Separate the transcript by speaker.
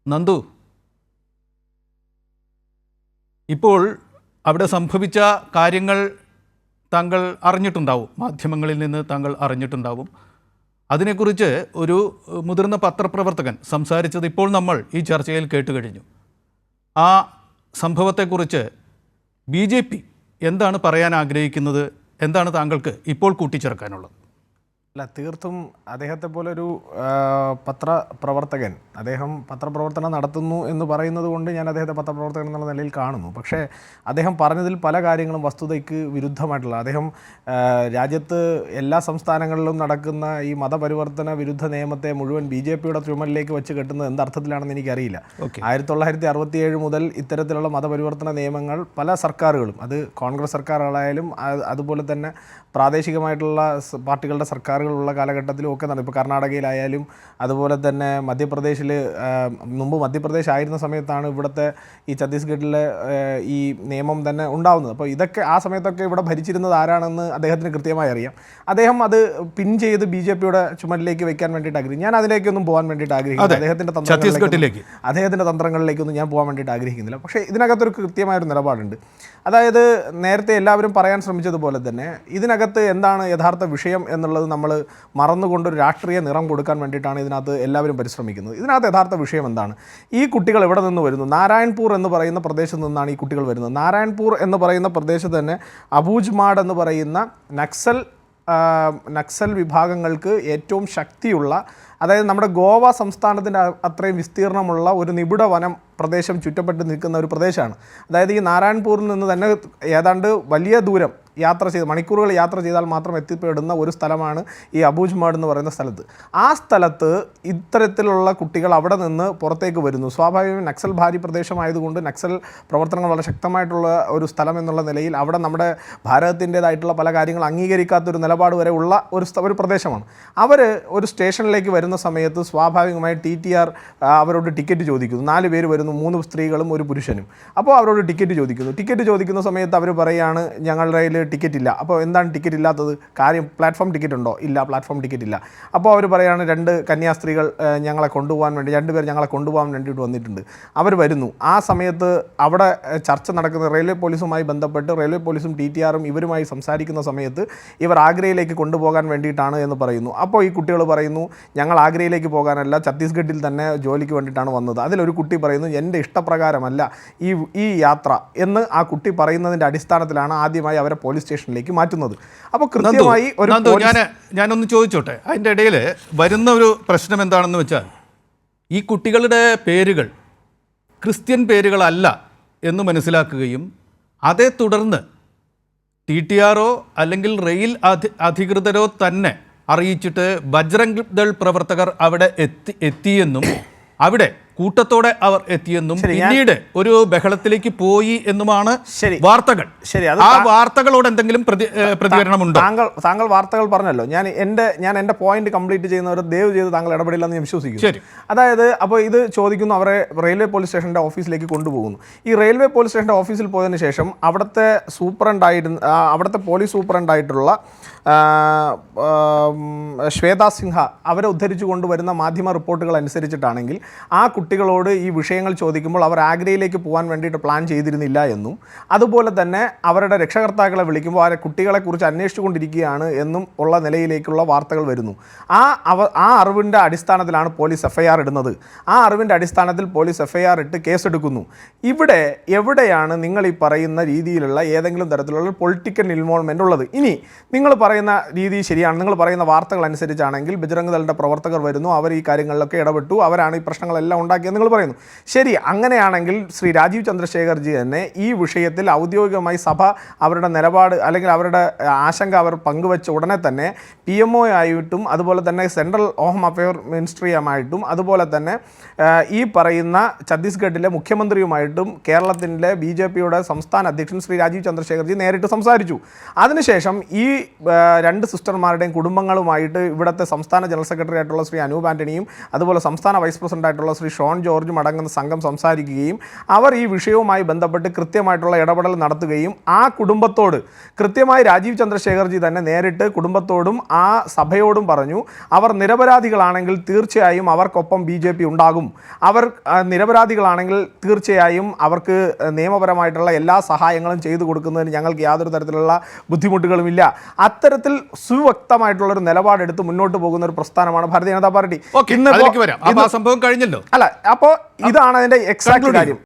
Speaker 1: നന്ദു, ഇപ്പോൾ അവിടെ സംഭവിച്ച കാര്യങ്ങൾ താങ്കൾ അറിഞ്ഞിട്ടുണ്ടാവും, മാധ്യമങ്ങളിൽ നിന്ന് താങ്കൾ അറിഞ്ഞിട്ടുണ്ടാവും. അതിനെക്കുറിച്ച് ഒരു മുതിർന്ന പത്രപ്രവർത്തകൻ സംസാരിച്ചത് ഇപ്പോൾ നമ്മൾ ഈ ചർച്ചയിൽ കേട്ടുകഴിഞ്ഞു. ആ സംഭവത്തെക്കുറിച്ച് BJP എന്താണ് പറയാൻ ആഗ്രഹിക്കുന്നത്? എന്താണ് താങ്കൾക്ക് ഇപ്പോൾ കൂട്ടിച്ചേർക്കാനുള്ളത്?
Speaker 2: അല്ല, തീർത്തും അദ്ദേഹത്തെ പോലൊരു പത്രപ്രവർത്തകൻ, അദ്ദേഹം പത്രപ്രവർത്തനം നടത്തുന്നു എന്ന് പറയുന്നത് കൊണ്ട് ഞാൻ അദ്ദേഹത്തെ പത്രപ്രവർത്തകൻ എന്നുള്ള നിലയിൽ കാണുന്നു. പക്ഷേ അദ്ദേഹം പറഞ്ഞതിൽ പല കാര്യങ്ങളും വസ്തുതയ്ക്ക് വിരുദ്ധമായിട്ടുള്ള, അദ്ദേഹം രാജ്യത്ത് എല്ലാ സംസ്ഥാനങ്ങളിലും നടക്കുന്ന ഈ മതപരിവർത്തന വിരുദ്ധ നിയമത്തെ മുഴുവൻ BJPയുടെ ചുമലിലേക്ക് വെച്ച് കെട്ടുന്നത് എന്തർത്ഥത്തിലാണെന്ന് എനിക്കറിയില്ല. 1967 മുതൽ ഇത്തരത്തിലുള്ള മതപരിവർത്തന നിയമങ്ങൾ പല സർക്കാരുകളും, അത് കോൺഗ്രസ് സർക്കാരുകളായാലും അതുപോലെ തന്നെ പ്രാദേശികമായിട്ടുള്ള പാർട്ടികളുടെ സർക്കാരുകളുള്ള കാലഘട്ടത്തിലും ഒക്കെ നടന്നു. ഇപ്പോൾ കർണാടകയിലായാലും അതുപോലെ തന്നെ മധ്യപ്രദേശിൽ, മുമ്പ് മധ്യപ്രദേശ് ആയിരുന്ന സമയത്താണ് ഇവിടുത്തെ ഈ ഛത്തീസ്ഗഡിലെ ഈ നിയമം തന്നെ ഉണ്ടാവുന്നത്. അപ്പോൾ ഇതൊക്കെ ആ സമയത്തൊക്കെ ഇവിടെ ഭരിച്ചിരുന്നത് ആരാണെന്ന് അദ്ദേഹത്തിന് കൃത്യമായി അറിയാം. അദ്ദേഹം അത് പിൻ ചെയ്ത് BJPയുടെ ചുമലിലേക്ക് വെക്കാൻ വേണ്ടിയിട്ട് ആഗ്രഹിക്കും. ഞാൻ അതിലേക്കൊന്നും പോകാൻ വേണ്ടിയിട്ട് ആഗ്രഹിക്കുന്നു, അദ്ദേഹത്തിൻ്റെ തന്ത്രങ്ങളിലേക്കൊന്നും ഞാൻ പോകാൻ വേണ്ടിയിട്ട് ആഗ്രഹിക്കുന്നില്ല. പക്ഷേ ഇതിനകത്തൊരു കൃത്യമായൊരു നിലപാടുണ്ട്. അതായത് നേരത്തെ എല്ലാവരും പറയാൻ ശ്രമിച്ചതുപോലെ തന്നെ ഇതിനകത്ത് എന്താണ് യഥാർത്ഥ വിഷയം എന്നുള്ളത് നമ്മൾ മറന്നുകൊണ്ടൊരു രാഷ്ട്രീയ നിറം കൊടുക്കാൻ വേണ്ടിയിട്ടാണ് ഇതിനകത്ത് എല്ലാവരും പരിശ്രമിക്കുന്നത്. ഇതിനകത്ത് യഥാർത്ഥ വിഷയം എന്താണ്? ഈ കുട്ടികൾ എവിടെ നിന്ന് വരുന്നു? നാരായൺപൂർ എന്ന് പറയുന്ന പ്രദേശത്ത് നിന്നാണ് ഈ കുട്ടികൾ വരുന്നത്. നാരായൺപൂർ എന്ന് പറയുന്ന പ്രദേശത്ത് തന്നെ അബൂജ്മാഡ് എന്ന് പറയുന്ന നക്സൽ വിഭാഗങ്ങൾക്ക് ഏറ്റവും ശക്തിയുള്ള, അതായത് നമ്മുടെ ഗോവ സംസ്ഥാനത്തിൻ്റെ അത്രയും വിസ്തീർണമുള്ള ഒരു നിബിഡ വനം പ്രദേശം ചുറ്റപ്പെട്ട് നിൽക്കുന്ന ഒരു പ്രദേശമാണ്. അതായത് ഈ നാരായൺപൂരിൽ നിന്ന് തന്നെ ഏതാണ്ട് വലിയ ദൂരം യാത്ര ചെയ്ത്, മണിക്കൂറുകൾ യാത്ര ചെയ്താൽ മാത്രം എത്തിപ്പെടുന്ന ഒരു സ്ഥലമാണ് ഈ അബൂജ്മാഡ് എന്ന് പറയുന്ന സ്ഥലത്ത്. ആ സ്ഥലത്ത് ഇത്തരത്തിലുള്ള കുട്ടികൾ അവിടെ നിന്ന് പുറത്തേക്ക് വരുന്നു. സ്വാഭാവികമായും നക്സൽ ഭാരി പ്രദേശമായതുകൊണ്ട് നക്സൽ പ്രവർത്തനങ്ങൾ വളരെ ശക്തമായിട്ടുള്ള ഒരു സ്ഥലം എന്നുള്ള നിലയിൽ അവിടെ നമ്മുടെ ഭാരതത്തിൻ്റേതായിട്ടുള്ള പല കാര്യങ്ങൾ അംഗീകരിക്കാത്തൊരു നിലപാട് വരെ ഉള്ള ഒരു പ്രദേശമാണ്. അവർ ഒരു സ്റ്റേഷനിലേക്ക് വരുന്ന സമയത്ത് സ്വാഭാവികമായി TTR അവരോട് ടിക്കറ്റ് ചോദിക്കുന്നു. 4 പേര് വരുന്നു, 3 സ്ത്രീകളും 1 പുരുഷനും. അപ്പോൾ അവരോട് ടിക്കറ്റ് ചോദിക്കുന്ന സമയത്ത് അവർ പറയുകയാണ് ഞങ്ങളുടെ കയ്യിൽ ടിക്കറ്റ് ഇല്ല. അപ്പോൾ എന്താണ് ടിക്കറ്റ് ഇല്ലാത്തത്? കാര്യം പ്ലാറ്റ്ഫോം ടിക്കറ്റ് ഉണ്ടോ? ഇല്ല, പ്ലാറ്റ്ഫോം ടിക്കറ്റ് ഇല്ല. അപ്പോൾ അവർ പറയുകയാണ് 2 കന്യാസ്ത്രീകൾ ഞങ്ങളെ കൊണ്ടുപോകാൻ വേണ്ടി, 2 പേർ ഞങ്ങളെ കൊണ്ടുപോകാൻ വേണ്ടിയിട്ട് വന്നിട്ടുണ്ട്. അവർ വരുന്നു. ആ സമയത്ത് അവിടെ ചർച്ച നടക്കുന്ന റെയിൽവേ പോലീസുമായി ബന്ധപ്പെട്ട് റെയിൽവേ പോലീസും TTRും ഇവരുമായി സംസാരിക്കുന്ന സമയത്ത് ഇവർ ആഗ്രയിലേക്ക് കൊണ്ടുപോകാൻ വേണ്ടിയിട്ടാണ് എന്ന് പറയുന്നു. അപ്പോൾ ഈ കുട്ടികൾ പറയുന്നു ഞങ്ങൾ ആഗ്രയിലേക്ക് പോകാനല്ല, ഛത്തീസ്ഗഡിൽ തന്നെ ജോലിക്ക് വേണ്ടിയിട്ടാണ് വന്നത്. അതിലൊരു കുട്ടി പറയുന്നു എൻ്റെ ഇഷ്ടപ്രകാരമല്ല ഈ യാത്ര എന്ന്. ആ കുട്ടി പറയുന്നതിൻ്റെ അടിസ്ഥാനത്തിലാണ് ആദ്യമായി അവരെ പോലീസ് സ്റ്റേഷനിലേക്ക് മാറ്റുന്നത്. അപ്പോൾ കൃത്യമായി
Speaker 1: ഞാനൊന്ന് ചോദിച്ചോട്ടെ, അതിൻ്റെ ഇടയിൽ വരുന്ന ഒരു പ്രശ്നം എന്താണെന്ന് വെച്ചാൽ ഈ കുട്ടികളുടെ പേരുകൾ ക്രിസ്ത്യൻ പേരുകളല്ല എന്ന് മനസ്സിലാക്കുകയും അതേ തുടർന്ന് TTRോ അല്ലെങ്കിൽ റെയിൽ അധികൃതരോ തന്നെ അറിയിച്ചിട്ട് ബജ്രംഗ് ദൾ പ്രവർത്തകർ അവിടെ എത്തിയെന്നും അവിടെ കൂട്ടത്തോടെ അവർ എത്തിയെന്നും പിന്നീട് ഒരു ബഹളത്തിലേക്ക് പോയി എന്നുമാണ് വാർത്തകൾ. ആ വാർത്തകളോട് എന്തെങ്കിലും പ്രതികരണമുണ്ടോ?
Speaker 2: താങ്കൾ വാർത്തകൾ പറഞ്ഞല്ലോ. ഞാൻ എൻ്റെ പോയിന്റ് കംപ്ലീറ്റ് ചെയ്യുന്നവർ ദയവ് ചെയ്ത് താങ്കൾ ഇടപെടില്ലെന്ന് ഞാൻ വിശ്വസിക്കുന്നു. അതായത് അപ്പോൾ ഇത് ചോദിക്കുന്നു, അവരെ റെയിൽവേ പോലീസ് സ്റ്റേഷൻ്റെ ഓഫീസിലേക്ക് കൊണ്ടുപോകുന്നു. ഈ റെയിൽവേ പോലീസ് സ്റ്റേഷൻ്റെ ഓഫീസിൽ പോയതിനു ശേഷം അവിടുത്തെ പോലീസ് സൂപ്രണ്ടായിട്ടുള്ള ശ്വേതാ സിൻഹ അവരെ ഉദ്ധരിച്ചു കൊണ്ടുവരുന്ന മാധ്യമ റിപ്പോർട്ടുകൾ അനുസരിച്ചിട്ടാണെങ്കിൽ ആ കുട്ടികളോട് ഈ വിഷയങ്ങൾ ചോദിക്കുമ്പോൾ അവർ ആഗ്രയിലേക്ക് പോകാൻ വേണ്ടിയിട്ട് പ്ലാൻ ചെയ്തിരുന്നില്ല എന്നും അതുപോലെ തന്നെ അവരുടെ രക്ഷകർത്താക്കളെ വിളിക്കുമ്പോൾ ആ കുട്ടികളെക്കുറിച്ച് അന്വേഷിച്ചുകൊണ്ടിരിക്കുകയാണ് എന്നും ഉള്ള നിലയിലേക്കുള്ള വാർത്തകൾ വരുന്നു. ആ അറിവിൻ്റെ അടിസ്ഥാനത്തിലാണ് പോലീസ് FIR ഇടുന്നത്. ആ അറിവിൻ്റെ അടിസ്ഥാനത്തിൽ പോലീസ് FIR ഇട്ട് കേസെടുക്കുന്നു. ഇവിടെ എവിടെയാണ് നിങ്ങൾ ഈ പറയുന്ന രീതിയിലുള്ള ഏതെങ്കിലും തരത്തിലുള്ള പൊളിറ്റിക്കൽ ഇൻവോൾവ്മെൻ്റ് ഉള്ളത്? ഇനി നിങ്ങൾ പറയുന്ന രീതി ശരിയാണ്, നിങ്ങൾ പറയുന്ന വാർത്തകൾ അനുസരിച്ചാണെങ്കിൽ ബജ്രംഗ് ദളിൻ്റെ പ്രവർത്തകർ വരുന്നു, അവർ ഈ കാര്യങ്ങളിലൊക്കെ ഇടപെട്ടു, അവരാണ് ഈ പ്രശ്നങ്ങളെല്ലാം ഉണ്ടാക്കിയെന്ന് നിങ്ങൾ പറയുന്നു. ശരി, അങ്ങനെയാണെങ്കിൽ ശ്രീ രാജീവ് ചന്ദ്രശേഖർജി തന്നെ ഈ വിഷയത്തിൽ ഔദ്യോഗികമായി സഭ അവരുടെ നിലപാട് അല്ലെങ്കിൽ അവരുടെ ആശങ്ക അവർ പങ്കുവെച്ച ഉടനെ തന്നെ PMO ആയിട്ടും അതുപോലെ തന്നെ സെൻട്രൽ ഹോം അഫെയർ മിനിസ്ട്രിയുമായിട്ടും അതുപോലെ തന്നെ ഈ പറയുന്ന ഛത്തീസ്ഗഡിലെ മുഖ്യമന്ത്രിയുമായിട്ടും കേരളത്തിൻ്റെ BJPയുടെ സംസ്ഥാന അധ്യക്ഷൻ ശ്രീ രാജീവ് ചന്ദ്രശേഖർജി നേരിട്ട് സംസാരിച്ചു. അതിനുശേഷം ഈ രണ്ട് സിസ്റ്റർമാരുടെയും കുടുംബങ്ങളുമായിട്ട് ഇവിടുത്തെ സംസ്ഥാന ജനറൽ സെക്രട്ടറി ആയിട്ടുള്ള ശ്രീ അനൂപ് ആൻ്റണിയും അതുപോലെ സംസ്ഥാന വൈസ് പ്രസിഡന്റ് ആയിട്ടുള്ള ശ്രീ ഷോൺ ജോർജും അടങ്ങുന്ന സംഘം സംസാരിക്കുകയും അവർ ഈ വിഷയവുമായി ബന്ധപ്പെട്ട് കൃത്യമായിട്ടുള്ള ഇടപെടൽ നടത്തുകയും ആ കുടുംബത്തോട് കൃത്യമായി രാജീവ് ചന്ദ്രശേഖർജി തന്നെ നേരിട്ട് കുടുംബത്തോടും ആ സഭയോടും പറഞ്ഞു, അവർ നിരപരാധികളാണെങ്കിൽ തീർച്ചയായും അവർക്കൊപ്പം BJP ഉണ്ടാകും, അവർ നിരപരാധികളാണെങ്കിൽ തീർച്ചയായും അവർക്ക് നിയമപരമായിട്ടുള്ള എല്ലാ സഹായങ്ങളും ചെയ്തു കൊടുക്കുന്നതിന് ഞങ്ങൾക്ക് യാതൊരു തരത്തിലുള്ള ബുദ്ധിമുട്ടുകളുമില്ല. അത്തരത്തിൽ സുവ്യക്തമായിട്ടുള്ളൊരു നിലപാടെടുത്ത് മുന്നോട്ട് പോകുന്ന ഒരു പ്രസ്ഥാനമാണ് ഭാരതീയ ജനതാ പാർട്ടി.
Speaker 1: സംഭവം കഴിഞ്ഞല്ലോ.
Speaker 2: അല്ല, അപ്പോൾ ഇതാണ് അതിന്റെ എക്സാക്ട് കാര്യം.